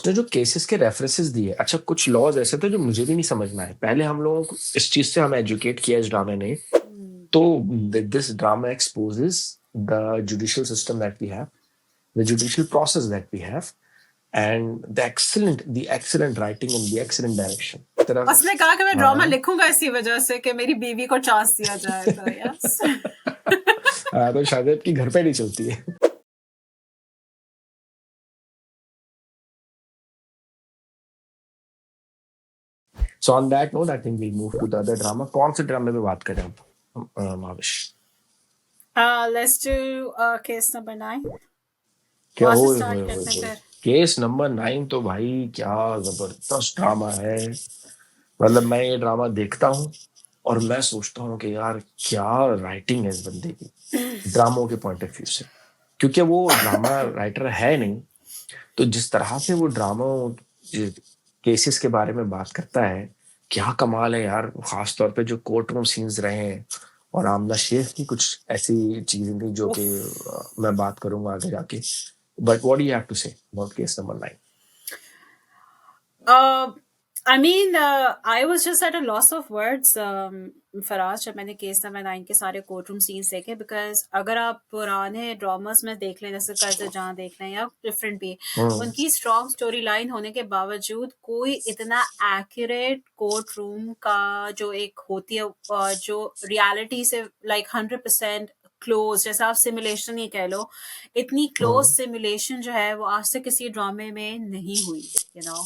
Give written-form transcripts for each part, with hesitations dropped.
उसने जो केसेस के रेफरेंसेस दिए, अच्छा कुछ लॉज ऐसे थे जो मुझे भी नहीं समझ में आए। पहले हम लोगों को इस चीज से हमें एजुकेट किया इस ड्रामे ने, तो this drama exposes the judicial system that we have, the judicial process that we have, and the excellent writing and the excellent direction. उसने कहा कि मैं ड्रामा लिखूंगा इसी वजह से कि मेरी बीवी को चांस दिया जाए, तो यस। तो शायद की घर पे नहीं चलती है। So on that note, I think we'll move to the other drama. कौन से ड्रामे पे बात करें अब Mavish? Let's do case number 9. क्या हो केस नंबर 9 तो भाई क्या जबरदस्त ड्रामा है। मतलब मैं ये ड्रामा देखता हूँ और मैं सोचता हूँ कि यार क्या राइटिंग है इस बंदे की ड्रामों के पॉइंट ऑफ व्यू से, क्योंकि वो ड्रामा राइटर है नहीं, तो जिस तरह से वो ड्रामा केसेस के बारे में बात करता है क्या कमाल है यार। खास तौर पे जो कोर्ट रूम सीन्स रहे हैं और आमना शेख की कुछ ऐसी चीजें थी जो कि मैं बात करूंगा आगे जाके। But what do you have to say about case number 9? I mean, I was just at a loss of words, Faraz, जब मैंने केस नंबर 9 के सारे कोर्ट रूम सीन्स देखे, बिकॉज अगर आप पुराने ड्रामास में देख लें, जैसे कर्ज जहाँ देख लें या डिफरेंट भी, उनकी स्ट्रॉन्ग स्टोरी लाइन होने के बावजूद कोई इतना एक्यूरेट कोर्ट रूम का जो एक होती है जो रियलिटी से लाइक 100% क्लोज, जैसा आप सिमुलेशन ही कह लो, इतनी क्लोज सिमुलेशन जो है वो आज तक किसी ड्रामे में नहीं हुई, यू नो।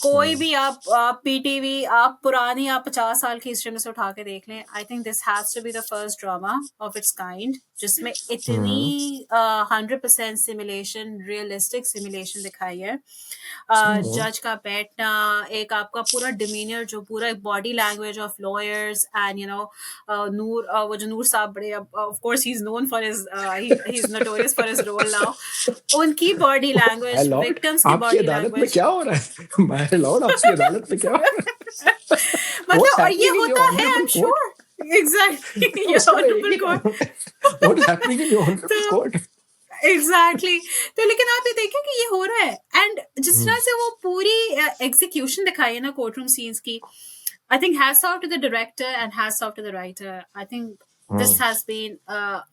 कोई भी आप पीटीवी आप पुरानी आप 50 साल की हिस्ट्री में से उठा के देख लें, I think this has to be the first drama of its kind जिसमें इतनी 100% सिमुलेशन, रियलिस्टिक सिमुलेशन दिखाई है। जज का बैठना, एक आपका पूरा डिमीनियर, जो पूरा body language of lawyers and you know Noor, वो जो नूर साहब बड़े, of course he is known for his, he is notorious for his role now, उनकी बॉडी लैंग्वेज, विक्टिम्स की बॉडी लैंग्वेज में क्या हो रहा है? माय लॉर्ड, आपकी अदालत में क्या हो रहा है? मतलब और ये होता है, आई एम श्योर, एग्जैक्टली, ये honourable court, what is happening in your honourable court? Exactly तो लेकिन आप ये देखें कि ये हो रहा है, एंड जिस तरह से वो पूरी एग्जीक्यूशन दिखाई है ना कोर्ट रूम सीन्स की, I think hats off to the director and hats off to the writer. I think this has been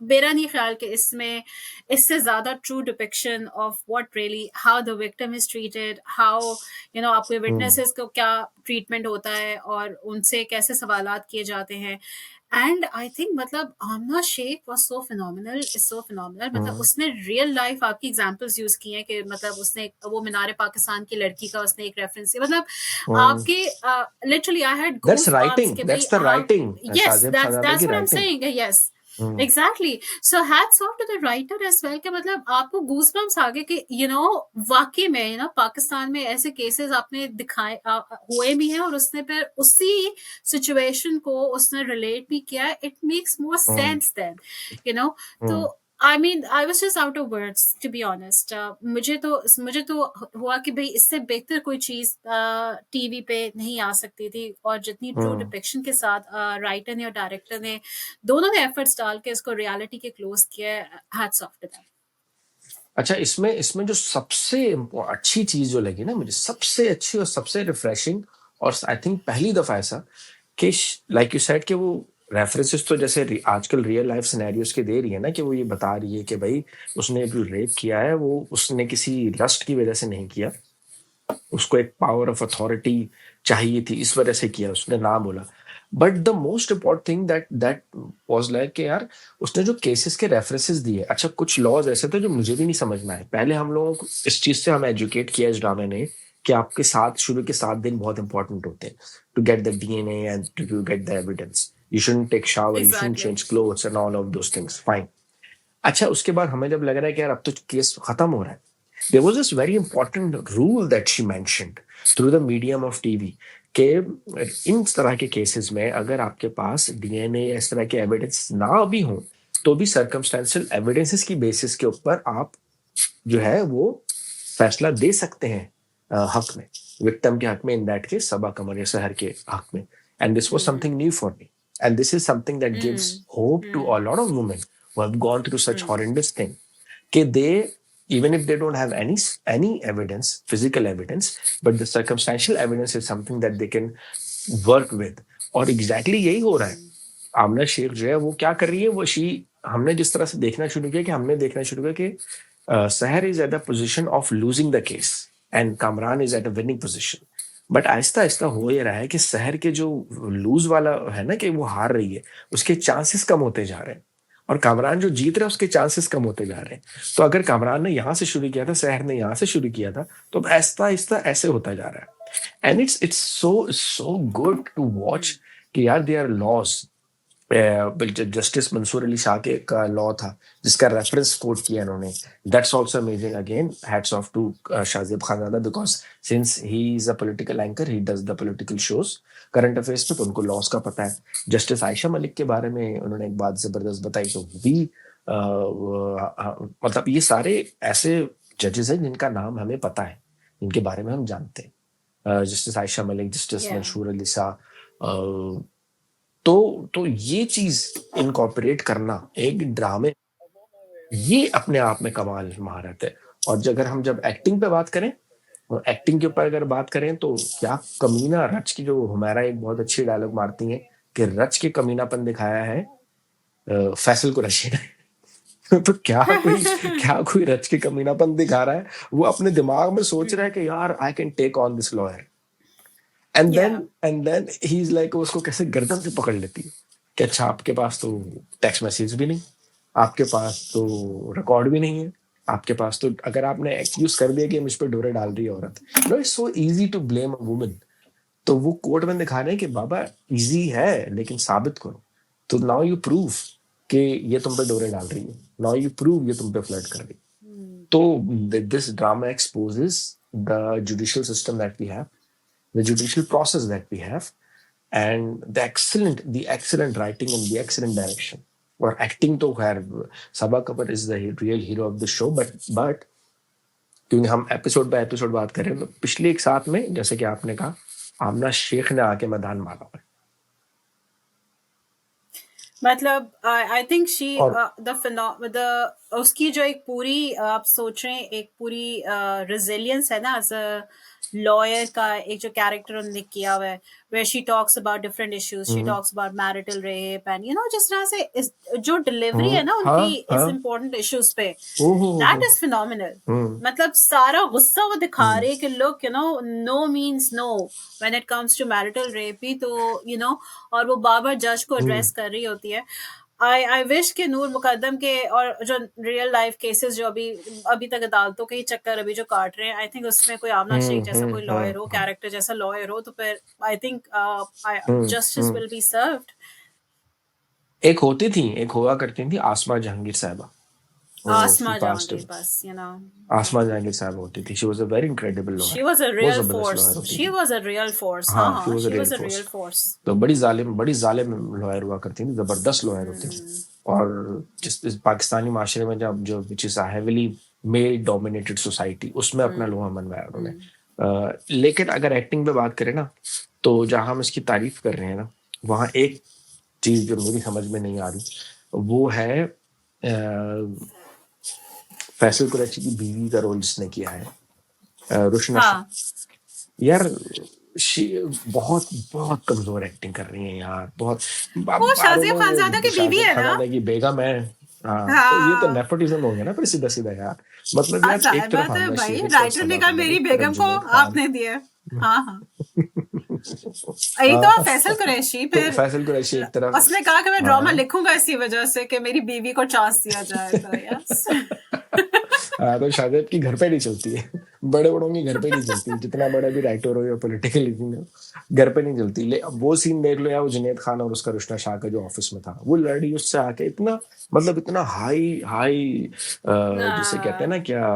मेरा नहीं ख्याल कि इसमें इससे ज्यादा true depiction of what really how the victim is treated, how you know आपके witnesses को क्या ट्रीटमेंट होता है और उनसे कैसे सवालात किए जाते हैं। एंड आई थिंक मतलब Amna Sheikh was so phenomenal, is so phenomenal. मतलब उसने रियल लाइफ आपकी एग्जांपल्स यूज की हैं कि मतलब उसने वो मीनार पाकिस्तान की लड़की का उसने एक रेफरेंस किया, मतलब आपके literally I had That's writing. That's the writing. Yes, that's what I'm saying. Yes. Exactly. So hats off to the writer as well कि मतलब आपको गूज़बम्स आ गए कि you know वाकई में you know पाकिस्तान में ऐसे केसेस आपने दिखाए हुए भी हैं और उसने फिर उसी सिचुएशन को उसने रिलेट भी किया। It makes more sense then, you know. तो I mean, I was just out of words, to be honest. मुझे तो हुआ कि भाई इससे बेहतर कोई चीज टीवी पे नहीं आ सकती थी, और जितनी ट्रू डिपिक्शन के साथ राइटर ने और डायरेक्टर ने दोनों ने एफर्ट्स डाल के इसको रियलिटी के क्लोज किया, हैट्स ऑफ टू देम। अच्छा, इसमें जो सबसे अच्छी चीज जो लगी ना मुझे, सबसे अच्छी और सबसे रिफ्रेशिंग, और आई थिंक पहली दफा ऐसा कि लाइक यू सेड कि वो रेफरेंसेस तो जैसे आजकल रियल लाइफ सिनेरियोस के दे रही है ना, कि वो ये बता रही है कि भाई उसने जो रेप किया है वो उसने किसी लस्ट की वजह से नहीं किया, उसको एक पावर ऑफ अथॉरिटी चाहिए थी, इस वजह से किया, उसने ना बोला। But the most important thing that was like कि यार उसने जो केसेस के रेफरेंसेस दिए, अच्छा कुछ लॉज ऐसे थे जो मुझे भी नहीं समझ में आए। पहले हम लोगों को इस चीज से हमें एजुकेट किया इस ड्रामे ने कि आपके साथ शुरू के 7 दिन बहुत इंपॉर्टेंट होते हैं to get the DNA and to get the evidence. You shouldn't take shower, you shouldn't change clothes and all of those things, fine. अच्छा, उसके बाद हमें जब लग रहा है कि यार अब तो केस खत्म हो रहा है, there was this very important rule that she mentioned through the medium of TV कि इन तरह के केसेस में अगर आपके पास डीएनए इस तरह के एविडेंस ना भी हो तो भी सर्कमस्टेंशियल एविडेंसेस की बेसिस के ऊपर आप जो है वो फैसला दे सकते हैं हक में, विक्टिम के हक में, इन दैट केस सबा कमर या सहर के हक में। And this was something new for me, and this is something that gives hope to a lot of women who have gone through such horrendous thing कि they even if they don't have any evidence, physical evidence, but the circumstantial evidence is something that they can work with. और exactly यही हो रहा है. आमना शेख जो है वो क्या कर रही है, वो हमने जिस तरह से देखना शुरू किया कि हमने देखना शुरू किया कि सहर is at the position of losing the case and Kamran is at a winning position. But Aahista Aahista हो ये रहा है कि सहर के जो लूज वाला है ना, कि वो हार रही है, उसके चांसेस कम होते जा रहे हैं, और कामरान जो जीत रहा है उसके चांसेस कम होते जा रहे हैं. तो अगर कामरान ने यहाँ से शुरू किया था, सहर ने यहाँ से शुरू किया था, तो अब आहिस्ता आहिस्ता ऐसे होता जा रहा है. And it's so good to watch कि यार they are laws. Justice Mansoor Ali Shah के का लॉ था जिसका रेफरेंस कोट किया इन्होंने. That's also amazing. Again hats off to Shahzeb Khanzada, because since he is a political anchor, he does the political shows current affairs पे, तो उनको लॉस का पता है. जस्टिस आयशा मलिक के बारे में उन्होंने एक बात जबरदस्त बताई, तो भी मतलब ये सारे ऐसे जजेस हैं जिनका नाम हमें पता है, जिनके बारे में हम जानते हैं. Justice Ayesha Malik, Justice Yeah. Mansoor Ali Shah. तो ये चीज इनकॉर्पोरेट करना एक ड्रामे, ये अपने आप में कमाल महारत है. और अगर हम जब एक्टिंग पे बात करें, और एक्टिंग के ऊपर अगर बात करें, तो क्या कमीना रच की, जो हुमैरा एक बहुत अच्छी डायलॉग मारती है कि रच के कमीनापन दिखाया है फैसल कुरैशी ने. तो क्या कोई रच के कमीनापन दिखा रहा है, वो अपने दिमाग में सोच रहा है कि यार I can take on this lawyer, and then he is like, उसको कैसे गर्दन से पकड़ लेती है कि अच्छा आपके पास तो टेक्स्ट मैसेज भी नहीं, आपके पास तो रिकॉर्ड भी नहीं है, आपके पास तो, अगर आपने एक्सक्यूज कर दिया कि मुझ पर डोरे डाल रही है औरत, no it's so easy to blame a woman. तो वो कोर्ट में दिखा रहे हैं कि बाबा इजी है लेकिन साबित करो. तो नाउ यू प्रूव कि ये तुम पे डोरे डाल रही है, नाउ यू प्रूव ये तुम पे फ्लर्ट कर रही है. तो this drama exposes the judicial system that we have, the judicial process that we have, and the excellent writing and the excellent direction. और acting तो खैर सबा Kapoor is the real hero of the show, but क्योंकि हम episode by episode बात कर रहे हैं, तो पिछले एक साथ में जैसे कि आपने कहा, आमना शेख ने आके मैदान मारा है. मतलब आई थिंक शी और द उसकी जो एक पूरी आप सोच रहे हैं, एक पूरी रेजिलियंस है ना, एज अ लॉयर का एक जो कैरेक्टर उन्होंने किया हुआ है, where she talks about different issues, she talks about marital rape and जिस तरह से जो डिलीवरी है ना उनकी इस इम्पोर्टेंट इश्यूज पे, दैट इज फिनोमिनल. मतलब सारा गुस्सा वो दिखा रहे हैं कि लोग no means no when it comes to marital rape ही, तो और वो बार जज को एड्रेस कर रही होती है. आई विश के नूर मुकद्दम के और जो रियल लाइफ केसेस जो अभी तक अदालतों के ही चक्कर अभी जो काट रहे हैं, आई थिंक उसमें कोई आमना शेख जैसा कोई लॉयर हो, कैरेक्टर जैसा लॉयर हो, तो फिर I think justice will be served. एक हुआ करती थी आसमा जहांगीर साहबा. आसमा जहांगीर, बस आसमा जहांगीर साहब होती थी. She was a very incredible lawyer. She was a real force. She was a real force. हाँ, she was a real force. तो बड़ी जालिम लॉयर हुआ करती थी, जबरदस्त लॉयर होती थी. और जिस पाकिस्तानी माशरे में जो which is heavily male dominated society, उसमें अपना लोहा मनवाया उन्होंने. लेकिन अगर एक्टिंग पे बात करें ना, तो जहां हम इसकी तारीफ कर रहे हैं ना, वहां एक चीज जो मेरी समझ में नहीं आ रही, वो है फैसल कुरैशी की बीवी का रोल जिसने किया है, रुशना शाह. यार बहुत बहुत कमजोर एक्टिंग कर रही है यार, बहुत. वो शाहजेब खानजादा की बीवी है ना, की बेगम है. हाँ, तो ये तो नेपोटिज्म हो गया ना फिर सीधा यार. मतलब यार एक तरफ है भाई, राइटर ने कहा मेरी बेगम को आपने दिया. हाँ यही तो फैसल कुरैशी, फिर फैसल कुरैशी एक तरफ उसने कहा कि मैं ड्रामा लिखूंगा इसी वजह से कि मेरी बीवी को चांस दिया जाए. तो यस तो शाहजेब की घर पे नहीं चलती है, बड़ों की घर पे नहीं चलती, जितना बड़ा भी राइटर हो या पॉलिटिकल घर पे नहीं चलती. अब वो सीन देख लो यार, वो जुनैद खान और उसका रुशना शाह का जो ऑफिस में था, वो लड़ी उससे आके इतना हाई जिसे कहते हैं ना, क्या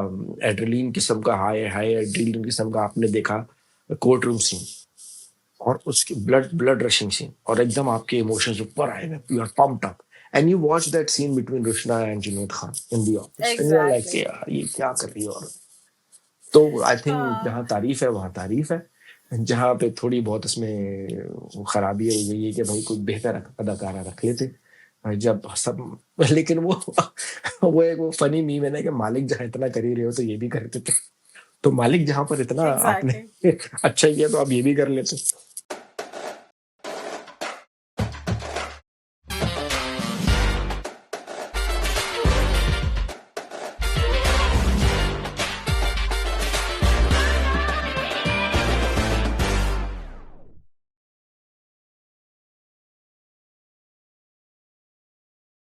एड्रेनलिन किस्म का, हाई एड्रेनलिन किस्म का आपने देखा कोर्ट रूम सीन, और उसकी ब्लड रशिंग सीन, और एकदम आपके इमोशंस ऊपर आए हुए, you are pumped up, and you watch that scene between Rushna and Junaid Khan in the office, exactly. And you're like, यार ये क्या कर रही है. और तो आई थिंक जहाँ तारीफ है वहाँ तारीफ है, जहाँ पे थोड़ी बहुत इसमें खराबी है ये कि भाई कोई बेहतर अदाकारा रख लेते. जब सब लेकिन वो एक वो फनी मीम है ना कि मालिक जहाँ इतना कर ही रहे हो तो ये भी कर देते। तो मालिक जहाँ पर इतना आपने एग्जैक्टली। अच्छा किया तो आप ये भी कर लेते।